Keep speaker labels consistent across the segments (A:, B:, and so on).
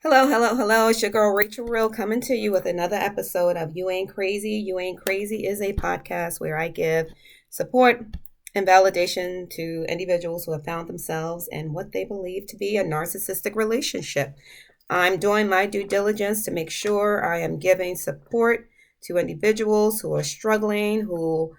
A: Hello, hello, hello. It's your girl Rachel Real coming to you with another episode of You Ain't Crazy. You Ain't Crazy is a podcast where I give support and validation to individuals who have found themselves in what they believe to be a narcissistic relationship. I'm doing my due diligence to make sure I am giving support to individuals who are struggling, who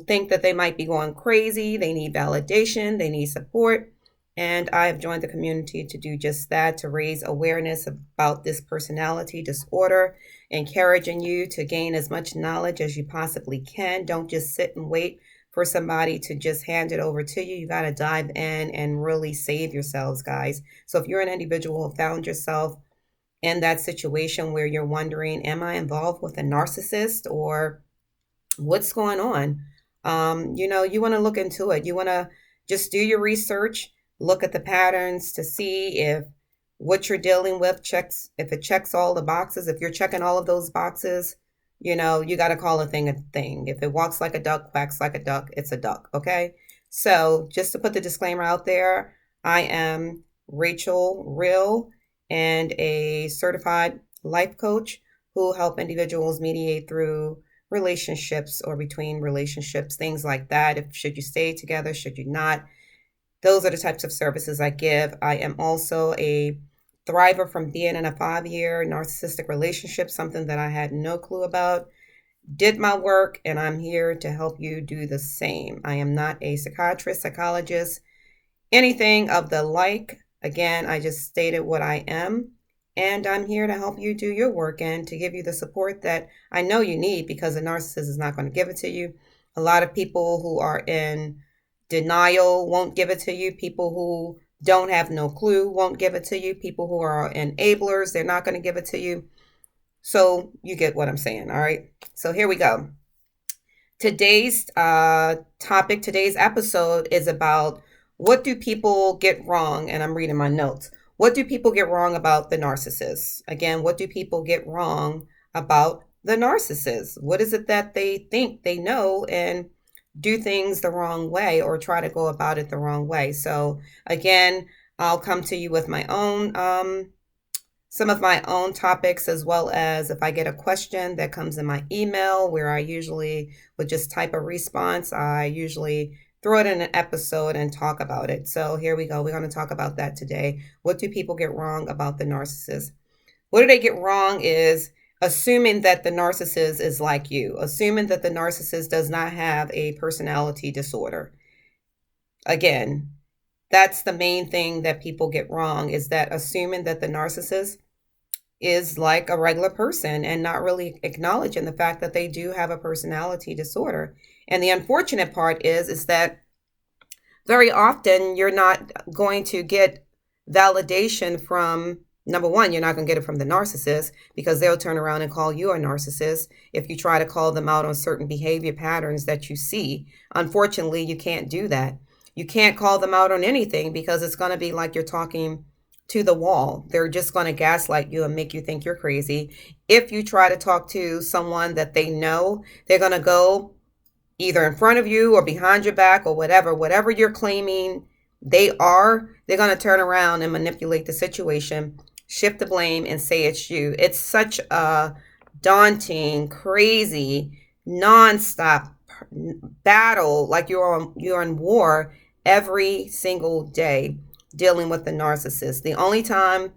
A: think that they might be going crazy, they need validation, they need support. And I have joined the community to do just that, to raise awareness about this personality disorder, encouraging you to gain as much knowledge as you possibly can. Don't just sit and wait for somebody to just hand it over to you. You got to dive in and really save yourselves, guys. So if you're an individual who found yourself in that situation where you're wondering, am I involved with a narcissist or what's going on? You want to look into it. You want to just do your research, look at the patterns to see if what you're dealing with checks, if it checks all the boxes. If you're checking all of those boxes, you got to call a thing a thing. If it walks like a duck, quacks like a duck, it's a duck. Okay. So just to put the disclaimer out there, I am Rachel Real and a certified life coach who help individuals mediate through relationships or between relationships, things like that. If should you stay together, should you not? Those are the types of services I give. I am also a thriver from being in a 5-year narcissistic relationship, something that I had no clue about. Did my work, and I'm here to help you do the same. I am not a psychiatrist, psychologist, anything of the like. Again, I just stated what I am. And I'm here to help you do your work and to give you the support that I know you need, because a narcissist is not going to give it to you. A lot of people who are in denial won't give it to you. People who don't have no clue won't give it to you. People who are enablers, they're not going to give it to you. So you get what I'm saying. All right. So here we go. Today's topic, today's episode is about what do people get wrong? And I'm reading my notes. What do people get wrong about the narcissist? Again, what do people get wrong about the narcissist? What is it that they think they know and do things the wrong way or try to go about it the wrong way? So again, I'll come to you with my own, some of my own topics, as well as if I get a question that comes in my email where I usually would just type a response, I usually throw it in an episode and talk about it. So here we go. We're going to talk about that today. What do people get wrong about the narcissist? What do they get wrong is assuming that the narcissist is like you, assuming that the narcissist does not have a personality disorder. Again, that's the main thing that people get wrong, is that assuming that the narcissist is like a regular person and not really acknowledging the fact that they do have a personality disorder. And the unfortunate part is that very often you're not going to get validation from, number one, you're not going to get it from the narcissist, because they'll turn around and call you a narcissist if you try to call them out on certain behavior patterns that you see. Unfortunately, you can't do that. You can't call them out on anything, because it's going to be like you're talking to the wall. They're just going to gaslight you and make you think you're crazy. If you try to talk to someone that they know, they're going to go either in front of you or behind your back or whatever you're claiming they're going to turn around and manipulate the situation, shift the blame, and say it's you. It's such a daunting, crazy, nonstop battle, like you're in war every single day dealing with the narcissist. The only time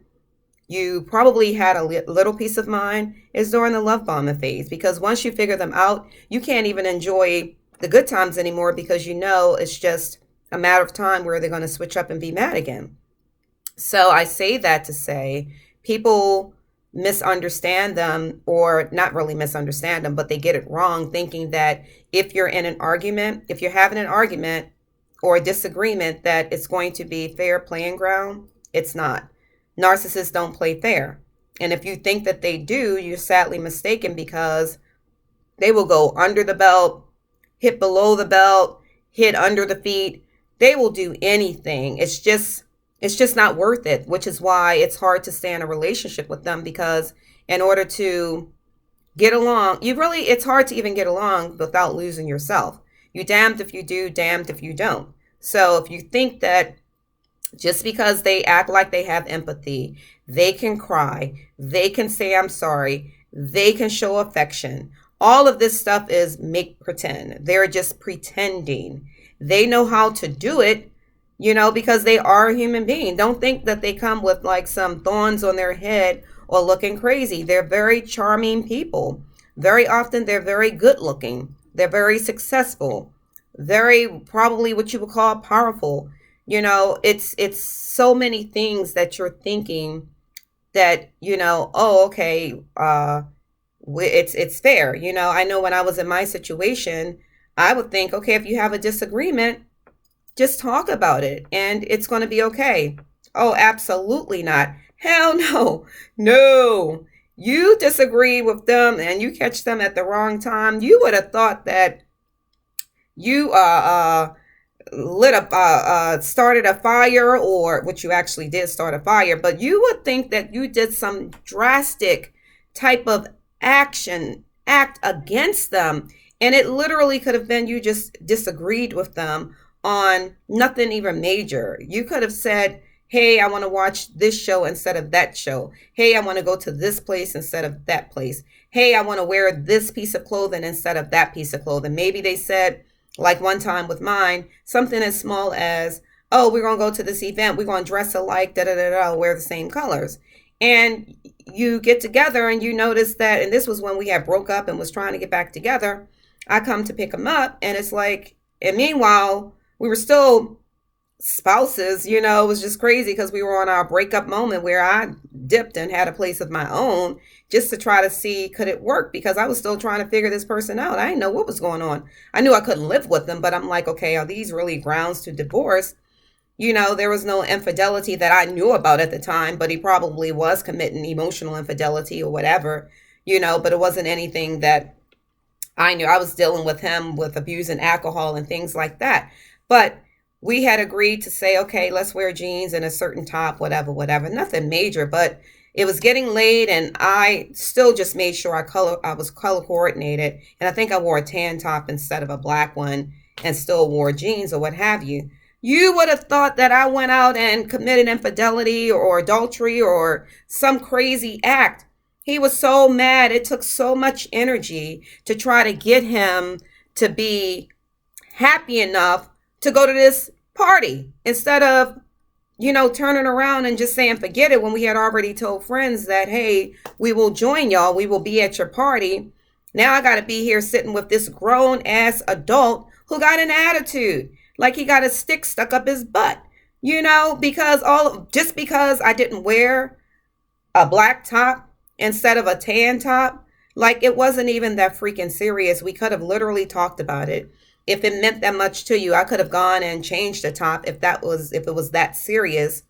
A: you probably had a little peace of mind is during the love bombing phase, because once you figure them out, you can't even enjoy the good times anymore, because it's just a matter of time where they're going to switch up and be mad again. So I say that to say people misunderstand them, or not really misunderstand them, but they get it wrong, thinking that if you're in an argument, if you're having an argument or a disagreement, that it's going to be fair playing ground. It's not. Narcissists don't play fair. And if you think that they do, you're sadly mistaken, because they will go under the belt, hit below the belt, hit under the feet. They will do anything. It's just not worth it, which is why it's hard to stay in a relationship with them, because in order to get along, it's hard to even get along without losing yourself. You damned if you do, damned if you don't. So if you think that Just because they act like they have empathy, they can cry, they can say, I'm sorry, they can show affection. All of this stuff is make pretend. They're just pretending. They know how to do it, because they are a human being. Don't think that they come with like some thorns on their head or looking crazy. They're very charming people. Very often, they're very good looking. They're very successful. Very probably what you would call powerful. It's so many things that you're thinking that, oh, okay, it's fair. I know when I was in my situation, I would think, okay, if you have a disagreement, just talk about it and it's going to be okay. Oh, absolutely not. Hell no. No. You disagree with them and you catch them at the wrong time. You would have thought that you lit up started a fire, or which you actually did start a fire, but you would think that you did some drastic type of act against them, and it literally could have been you just disagreed with them on nothing even major. You could have said, hey, I want to watch this show instead of that show. Hey, I want to go to this place instead of that place. Hey, I want to wear this piece of clothing instead of that piece of clothing. Maybe they said, like one time with mine, something as small as, oh, we're going to go to this event. We're going to dress alike, wear the same colors. And you get together and you notice that, and this was when we had broke up and was trying to get back together. I come to pick him up and it's like, and meanwhile, we were still spouses, it was just crazy because we were on our breakup moment where I dipped and had a place of my own just to try to see could it work, because I was still trying to figure this person out. I didn't know what was going on. I knew I couldn't live with them, but I'm like, okay, are these really grounds to divorce? There was no infidelity that I knew about at the time, but he probably was committing emotional infidelity or whatever, but it wasn't anything that I knew. I was dealing with him with abusing alcohol and things like that. But we had agreed to say, okay, let's wear jeans and a certain top, whatever, nothing major, but it was getting late and I still just made sure I was color coordinated. And I think I wore a tan top instead of a black one and still wore jeans or what have you. You would have thought that I went out and committed infidelity or adultery or some crazy act. He was so mad. It took so much energy to try to get him to be happy enough to go to this party instead of, turning around and just saying, forget it, when we had already told friends that, hey, we will join y'all. We will be at your party. Now I got to be here sitting with this grown ass adult who got an attitude like he got a stick stuck up his butt, just because I didn't wear a black top instead of a tan top. Like, it wasn't even that freaking serious. We could have literally talked about it. If it meant that much to you, I could have gone and changed the top if it was that serious.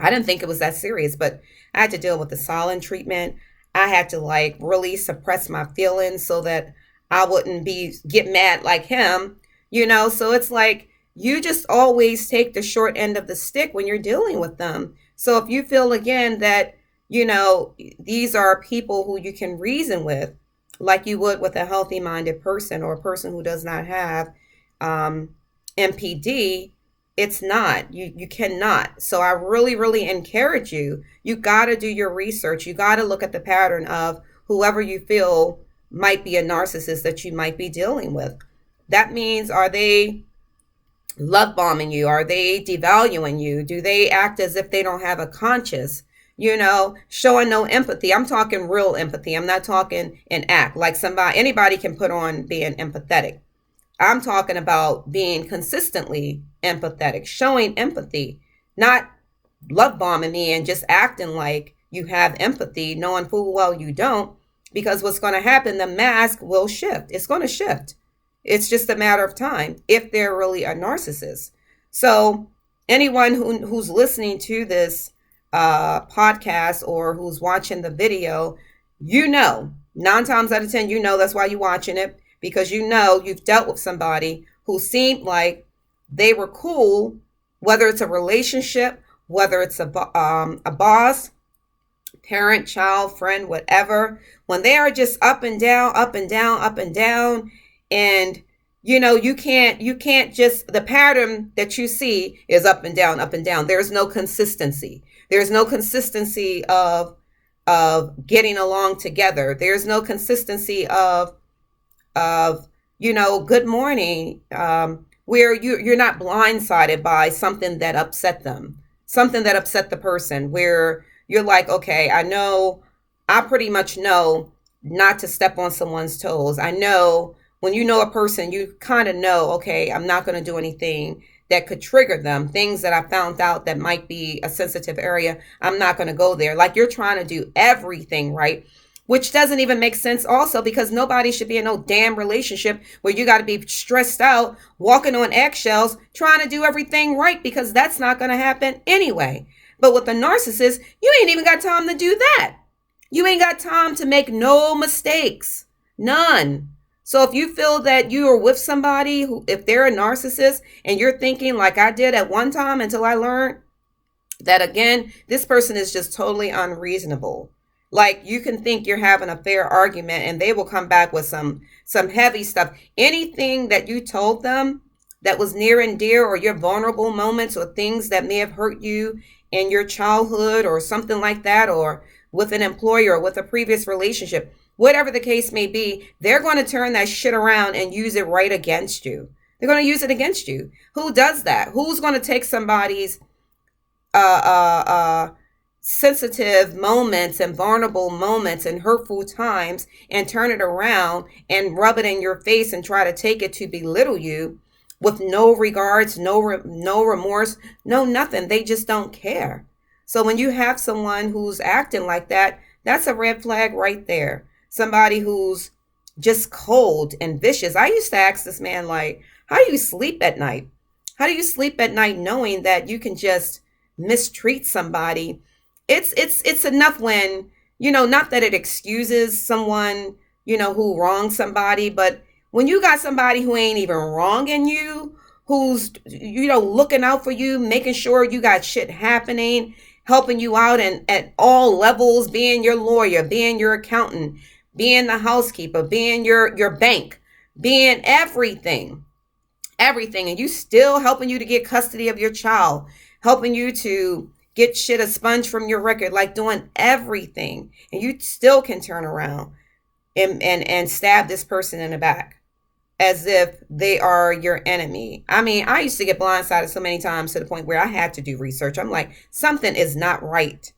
A: I didn't think it was that serious, but I had to deal with the silent treatment. I had to like really suppress my feelings so that I wouldn't get mad like him, so it's like you just always take the short end of the stick when you're dealing with them. So if you feel again that, these are people who you can reason with, like you would with a healthy minded person or a person who does not have MPD, it's not. You cannot. So I really, really encourage you. You got to do your research. You got to look at the pattern of whoever you feel might be a narcissist that you might be dealing with. That means, are they love bombing you? Are they devaluing you? Do they act as if they don't have a conscience? Showing no empathy. I'm talking real empathy. I'm not talking an act like anybody can put on being empathetic. I'm talking about being consistently empathetic, showing empathy, not love bombing me and just acting like you have empathy, knowing full well you don't, because what's going to happen, the mask will shift. It's going to shift. It's just a matter of time if they're really a narcissist. So anyone who's listening to this podcast or who's watching the video, 9 times out of 10, that's why you're watching it, because you've dealt with somebody who seemed like they were cool, whether it's a relationship, whether it's a boss, parent, child, friend, whatever, when they are just up and down, up and down, up and down, and You can't just, the pattern that you see is up and down, up and down. There's no consistency. There's no consistency of getting along together. There's no consistency of good morning, where you're not blindsided by something that upset them, something that upset the person, where you're like, okay, I pretty much know not to step on someone's toes. I know when you know a person, you kind of know, okay, I'm not going to do anything that could trigger them. Things that I found out that might be a sensitive area, I'm not going to go there. Like, you're trying to do everything right, which doesn't even make sense also, because nobody should be in no damn relationship where you got to be stressed out, walking on eggshells, trying to do everything right, because that's not going to happen anyway. But with a narcissist, you ain't even got time to do that. You ain't got time to make no mistakes. None. So if you feel that you are with somebody who, if they're a narcissist, and you're thinking like I did at one time until I learned that, again, this person is just totally unreasonable. Like, you can think you're having a fair argument and they will come back with some heavy stuff. Anything that you told them that was near and dear, or your vulnerable moments, or things that may have hurt you in your childhood or something like that, or with an employer or with a previous relationship, whatever the case may be, they're going to turn that shit around and use it right against you. They're going to use it against you. Who does that? Who's going to take somebody's sensitive moments and vulnerable moments and hurtful times and turn it around and rub it in your face and try to take it to belittle you with no regards, no remorse, no nothing? They just don't care. So when you have someone who's acting like that, that's a red flag right there. Somebody who's just cold and vicious. I used to ask this man, like, how do you sleep at night? How do you sleep at night knowing that you can just mistreat somebody? It's enough when, not that it excuses someone, who wronged somebody, but when you got somebody who ain't even wronging you, who's, looking out for you, making sure you got shit happening, helping you out and at all levels, being your lawyer, being your accountant, being the housekeeper, being your bank, being everything, and you still helping you to get custody of your child, helping you to get shit a sponge from your record, like doing everything, and you still can turn around and stab this person in the back as if they are your enemy. I mean, I used to get blindsided so many times to the point where I had to do research. I'm like, something is not right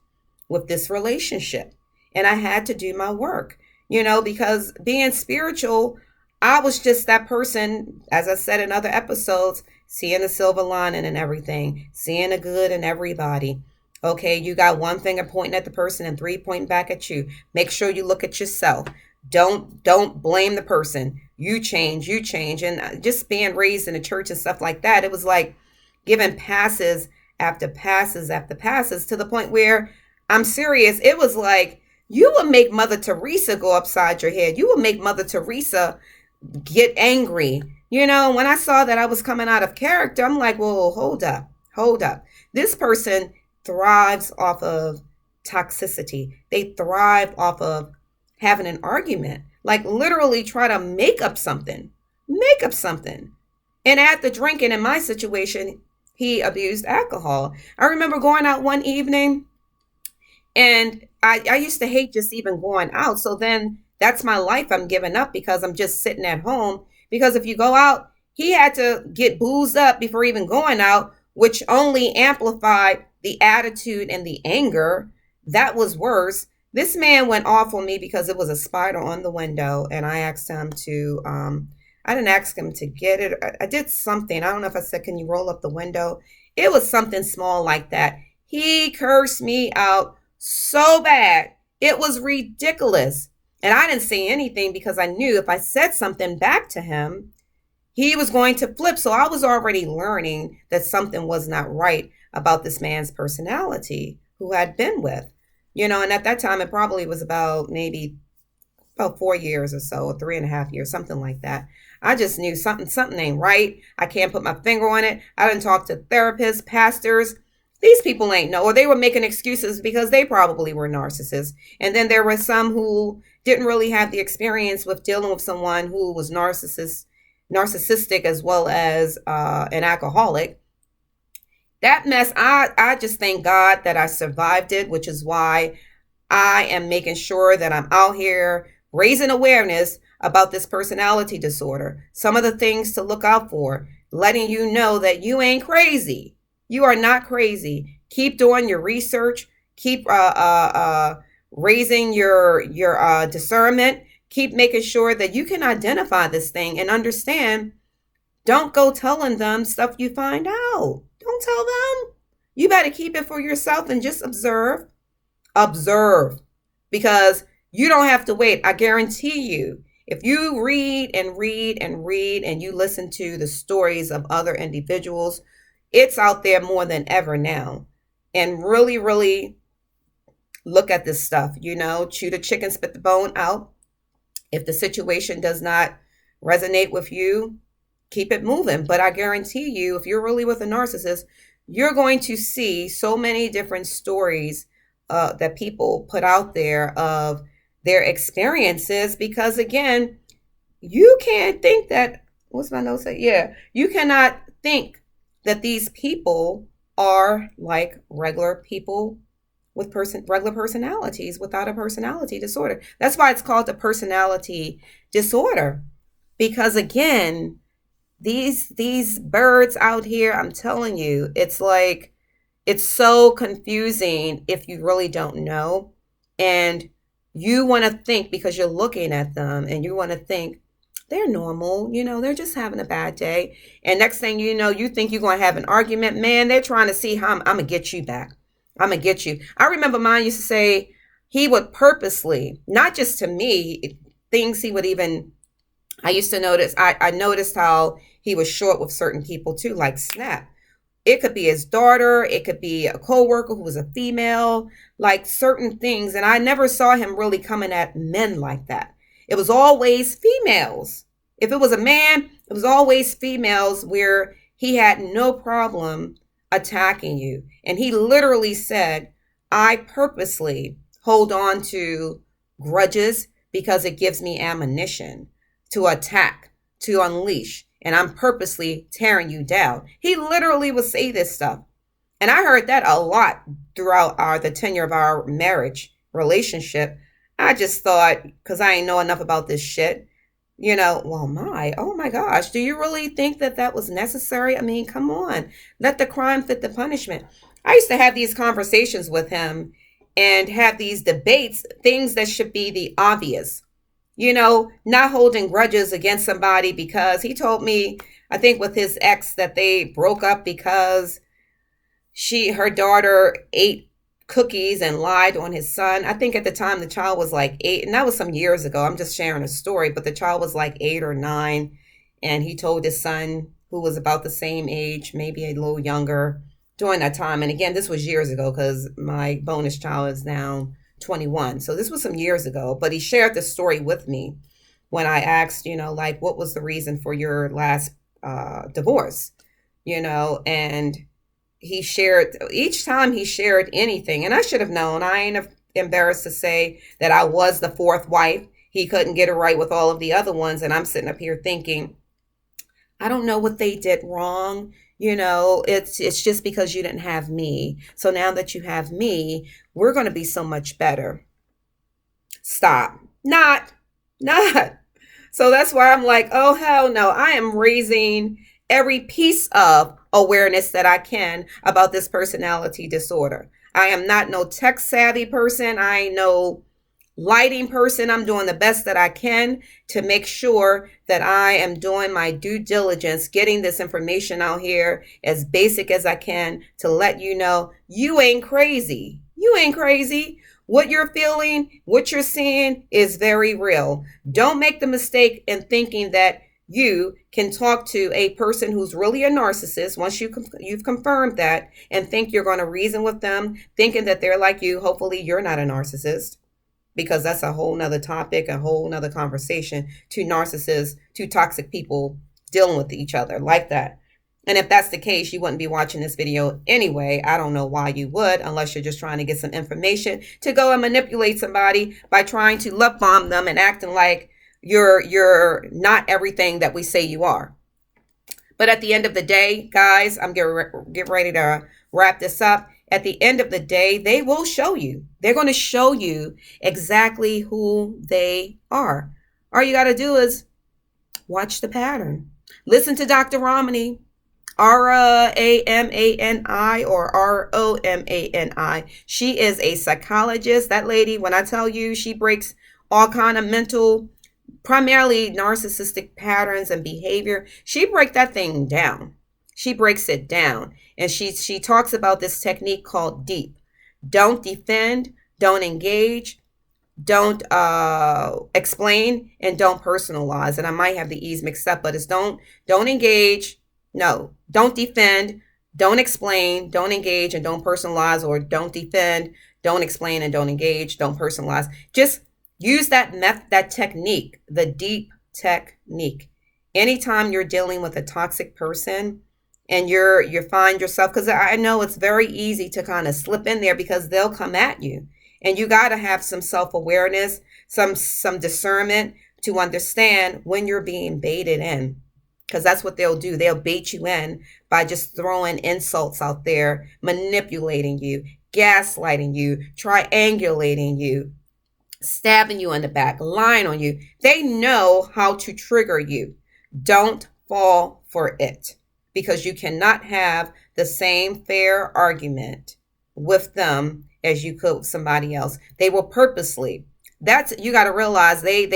A: with this relationship. And I had to do my work, because being spiritual, I was just that person, as I said in other episodes, seeing the silver lining in everything, seeing the good in everybody. Okay, you got one finger pointing at the person and three pointing back at you. Make sure you look at yourself. Don't blame the person. You change. And just being raised in a church and stuff like that, it was like giving passes after passes after passes, to the point where, I'm serious, it was like you would make Mother Teresa go upside your head. You would make Mother Teresa get angry. When I saw that I was coming out of character, I'm like, well, hold up. This person thrives off of toxicity. They thrive off of having an argument, like literally try to make up something. And at the drinking, in my situation, he abused alcohol. I remember going out one evening, and I used to hate just even going out. So then that's my life I'm giving up, because I'm just sitting at home. Because if you go out, he had to get boozed up before even going out, which only amplified the attitude and the anger. That was worse. This man went off on me because it was a spider on the window, and I asked him to, I didn't ask him to get it. I did something. I don't know if I said, can you roll up the window? It was something small like that. He cursed me out so bad. It was ridiculous. And I didn't say anything because I knew if I said something back to him, he was going to flip. So I was already learning that something was not right about this man's personality who I'd been with. And at that time, it probably was about 4 years or so, or 3.5 years, something like that. I just knew something ain't right. I can't put my finger on it. I didn't talk to therapists, pastors. These people ain't know, or they were making excuses because they probably were narcissists. And then there were some who didn't really have the experience with dealing with someone who was narcissist narcissistic as well as an alcoholic. That mess, I just thank God that I survived it, which is why I am making sure that I'm out here raising awareness about this personality disorder. Some of the things to look out for, letting you know that you ain't crazy. You are not crazy. Keep doing your research. Keep raising your discernment. Keep making sure that you can identify this thing and understand. Don't go telling them stuff you find out. Don't tell them. You better keep it for yourself and just observe. Observe. Because you don't have to wait. I guarantee you, if you read and read and read and you listen to the stories of other individuals, it's out there more than ever now. And really, really look at this stuff. Chew the chicken, spit the bone out. If the situation does not resonate with you, keep it moving. But I guarantee you, if you're really with a narcissist, you're going to see so many different stories that people put out there of their experiences. Because again, you can't think that, what's my note say? Yeah, you cannot think that these people are like regular people with regular personalities without a personality disorder. That's why it's called a personality disorder. Because again, these birds out here, I'm telling you, it's like, it's so confusing if you really don't know. And you want to think, because you're looking at them and you want to think they're normal, they're just having a bad day. And next thing you know, you think you're going to have an argument. Man, they're trying to see how I'm going to get you back. I'm going to get you. I remember mine used to say he would purposely, not just to me, things he would even, I used to notice, I noticed how he was short with certain people too, like snap. It could be his daughter. It could be a coworker who was a female, like certain things. And I never saw him really coming at men like that. It was always females. If it was a man, it was always females where he had no problem attacking you. And he literally said, I purposely hold on to grudges because it gives me ammunition to attack, to unleash. And I'm purposely tearing you down. He literally would say this stuff. And I heard that a lot throughout the tenure of our marriage relationship. I just thought, because I ain't know enough about this shit, oh my gosh, do you really think that was necessary? I mean, come on, let the crime fit the punishment. I used to have these conversations with him and have these debates, things that should be the obvious. Not holding grudges against somebody, because he told me, I think with his ex, that they broke up because her daughter ate cookies and lied on his son. I think at the time the child was like 8, and that was some years ago. I'm just sharing a story, but the child was like 8 or 9, and he told his son, who was about the same age, maybe a little younger, during that time. And again, this was years ago, because my bonus child is now 21. So this was some years ago, but he shared the story with me when I asked, like, what was the reason for your last divorce, and he shared, each time he shared anything, and I should have known. I ain't embarrassed to say that I was the 4th wife. He couldn't get it right with all of the other ones. And I'm sitting up here thinking, I don't know what they did wrong. It's just because you didn't have me. So now that you have me, we're going to be so much better. Stop. Not. So that's why I'm like, oh, hell no. I am raising every piece of awareness that I can about this personality disorder. I am not no tech savvy person. I ain't no lighting person. I'm doing the best that I can to make sure that I am doing my due diligence, getting this information out here as basic as I can to let you know you ain't crazy. You ain't crazy. What you're feeling, what you're seeing is very real. Don't make the mistake in thinking that you can talk to a person who's really a narcissist once you've confirmed that, and think you're going to reason with them, thinking that they're like you. Hopefully you're not a narcissist, because that's a whole nother topic, a whole nother conversation. 2 narcissists, 2 toxic people dealing with each other like that. And if that's the case, you wouldn't be watching this video anyway. I don't know why you would, unless you're just trying to get some information to go and manipulate somebody by trying to love bomb them and acting like You're not everything that we say you are. But at the end of the day, guys, I'm get ready to wrap this up. At the end of the day, they will show you. They're going to show you exactly who they are. All you got to do is watch the pattern. Listen to Dr. Romani, Ramani or Romani. She is a psychologist. That lady, when I tell you, she breaks all kind of mental, primarily narcissistic patterns and behavior. She breaks that thing down. She breaks it down. And she talks about this technique called deep. Don't defend, don't engage, don't explain, and don't personalize. And I might have the E's mixed up, but it's don't engage. No, don't defend, don't explain, don't engage, and don't personalize, or don't defend, don't explain, and don't engage, don't personalize. Just use that technique, the deep technique. Anytime you're dealing with a toxic person and you find yourself, because I know it's very easy to kind of slip in there because they'll come at you. And you got to have some self-awareness, some discernment to understand when you're being baited in. Because that's what they'll do. They'll bait you in by just throwing insults out there, manipulating you, gaslighting you, triangulating you, stabbing you in the back, lying on you. They know how to trigger you. Don't fall for it, because you cannot have the same fair argument with them as you could with somebody else. They will purposely. You got to realize they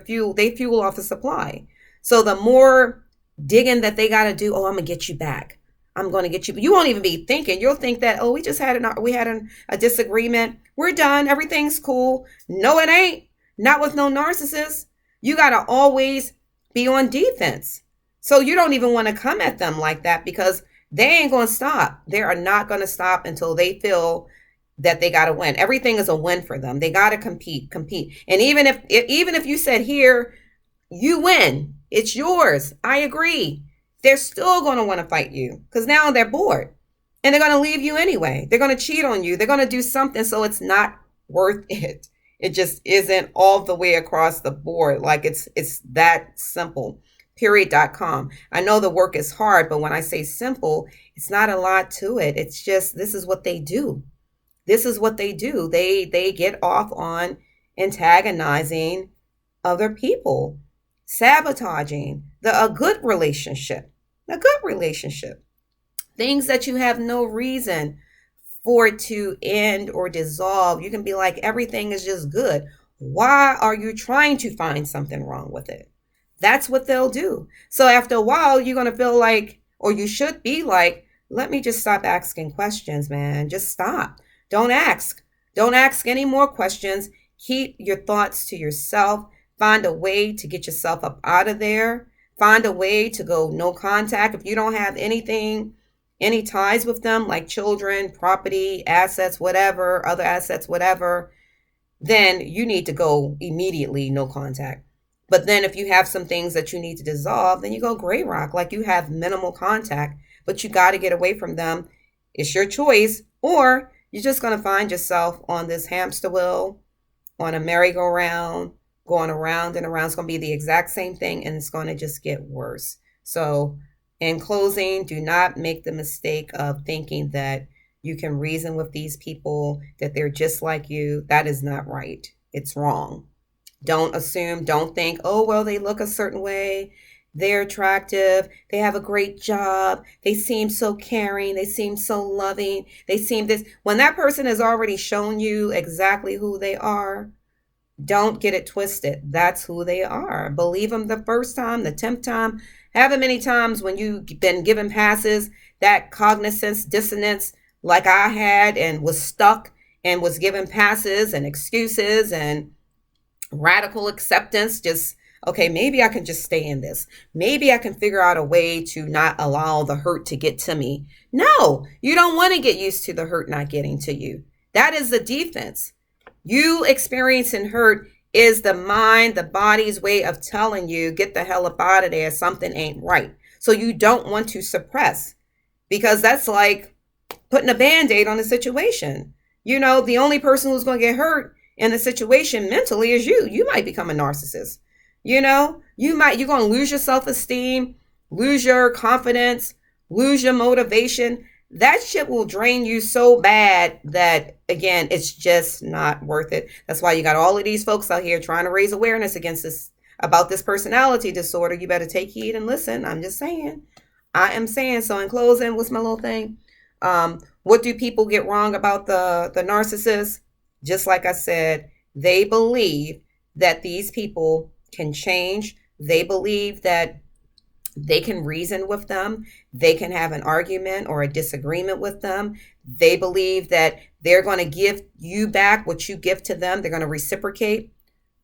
A: fuel off the supply. So the more digging that they got to do, oh, I'm going to get you back. I'm going to get you. You won't even be thinking. You'll think that, oh, we had a disagreement. We're done. Everything's cool. No, it ain't. Not with no narcissist. You got to always be on defense. So you don't even want to come at them like that, because they ain't going to stop. They are not going to stop until they feel that they got to win. Everything is a win for them. They got to compete. And even if you said, here, you win, it's yours, I agree, they're still going to want to fight you, because now they're bored and they're going to leave you anyway. They're going to cheat on you. They're going to do something. So it's not worth it. It just isn't all the way across the board. Like it's that simple. Period.com. I know the work is hard, but when I say simple, it's not a lot to it. It's just, this is what they do. This is what they do. They get off on antagonizing other people, sabotaging a good relationship, things that you have no reason for it to end or dissolve. You can be like, everything is just good. Why are you trying to find something wrong with it? That's what they'll do. So after a while, you're going to feel like, or you should be like, let me just stop asking questions, man. Just stop. Don't ask. Don't ask any more questions. Keep your thoughts to yourself. Find a way to get yourself up out of there. Find a way to go no contact. If you don't have anything, any ties with them, like children, property, assets, whatever, other assets, whatever, then you need to go immediately no contact. But then if you have some things that you need to dissolve, then you go gray rock, like you have minimal contact, but you got to get away from them. It's your choice, or you're just going to find yourself on this hamster wheel, on a merry-go-round, going around and around. It's going to be the exact same thing, and it's going to just get worse. So in closing, do not make the mistake of thinking that you can reason with these people, that they're just like you. That is not right. It's wrong. Don't assume, don't think, oh, well, they look a certain way. They're attractive. They have a great job. They seem so caring. They seem so loving. They seem this. When that person has already shown you exactly who they are, don't get it twisted. That's who they are. Believe them the first time, the 10th time, however many times when you've been given passes, that cognizance dissonance like I had and was stuck and was given passes and excuses and radical acceptance, just, okay, maybe I can just stay in this. Maybe I can figure out a way to not allow the hurt to get to me. No, you don't want to get used to the hurt not getting to you. That is the defense. You experiencing hurt is the mind, the body's way of telling you, get the hell up out of there. Something ain't right. So you don't want to suppress, because that's like putting a Band-Aid on the situation. You know, the only person who's going to get hurt in the situation mentally is you. You might become a narcissist. You're going to lose your self-esteem, lose your confidence, lose your motivation. That shit will drain you so bad that, again, it's just not worth it. That's why you got all of these folks out here trying to raise awareness against this, about this personality disorder. You better take heed and listen. I'm just saying. I am saying. So in closing, what's my little thing? What do people get wrong about the narcissist? Just like I said, they believe that these people can change. They believe that they can reason with them. They can have an argument or a disagreement with them. They believe that they're going to give you back what you give to them. They're going to reciprocate.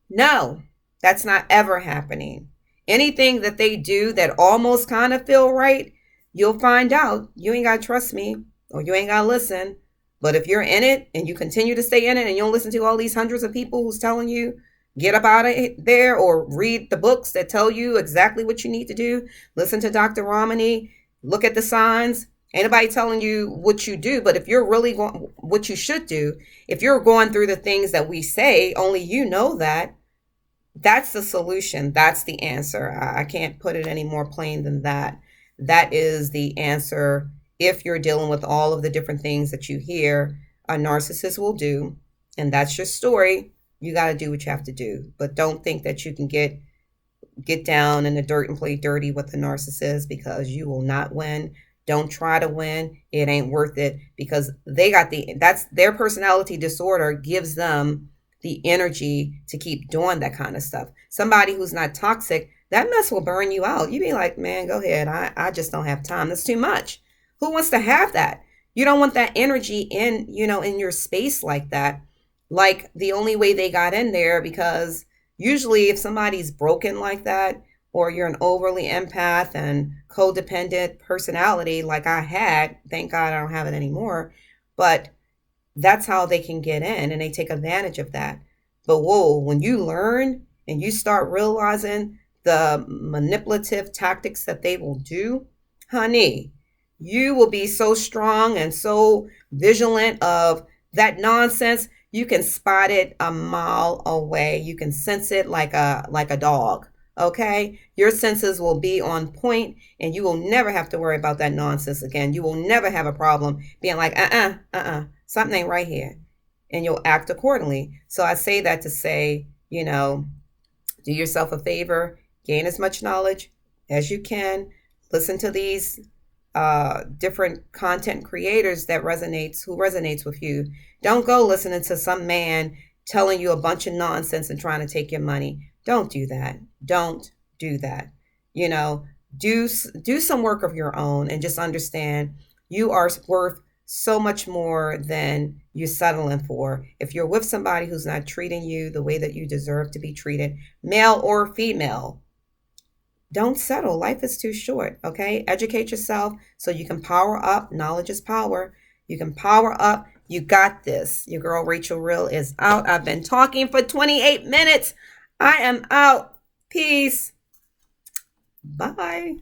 A: No, that's not ever happening. Anything that they do that almost kind of feel right, you'll find out. You ain't got to trust me, or you ain't got to listen. But if you're in it and you continue to stay in it and you don't listen to all these hundreds of people who's telling you get up out of there, or read the books that tell you exactly what you need to do, listen to Dr. Romani, look at the signs. Ain't nobody telling you what you do, but if you're really going, what you should do, if you're going through the things that we say, only you know that, that's the solution. That's the answer. I can't put it any more plain than that. That is the answer. If you're dealing with all of the different things that you hear a narcissist will do, and that's your story, you got to do what you have to do. But don't think that you can get down in the dirt and play dirty with the narcissist, because you will not win. Don't try to win. It ain't worth it, because that's their personality disorder gives them the energy to keep doing that kind of stuff. Somebody who's not toxic, that mess will burn you out. You be like, man, go ahead. I just don't have time. That's too much. Who wants to have that? You don't want that energy in your space like that. Like, the only way they got in there, because usually if somebody's broken like that, or you're an overly empath and codependent personality like I had, thank God I don't have it anymore, but that's how they can get in, and they take advantage of that. But whoa, when you learn and you start realizing the manipulative tactics that they will do, honey, you will be so strong and so vigilant of that nonsense. You can spot it a mile away. You can sense it like a dog. Okay, your senses will be on point, and you will never have to worry about that nonsense again. You will never have a problem being like, something ain't right here, and you'll act accordingly. So I say that to say, do yourself a favor, gain as much knowledge as you can, listen to these different content creators who resonates with you. Don't go listening to some man telling you a bunch of nonsense and trying to take your money. Don't do that. Don't do that. Do some work of your own, and just understand you are worth so much more than you're settling for. If you're with somebody who's not treating you the way that you deserve to be treated, male or female, don't settle. Life is too short. Okay. Educate yourself so you can power up. Knowledge is power. You can power up. You got this. Your girl Rachel Real is out. I've been talking for 28 minutes. I am out. Peace. Bye.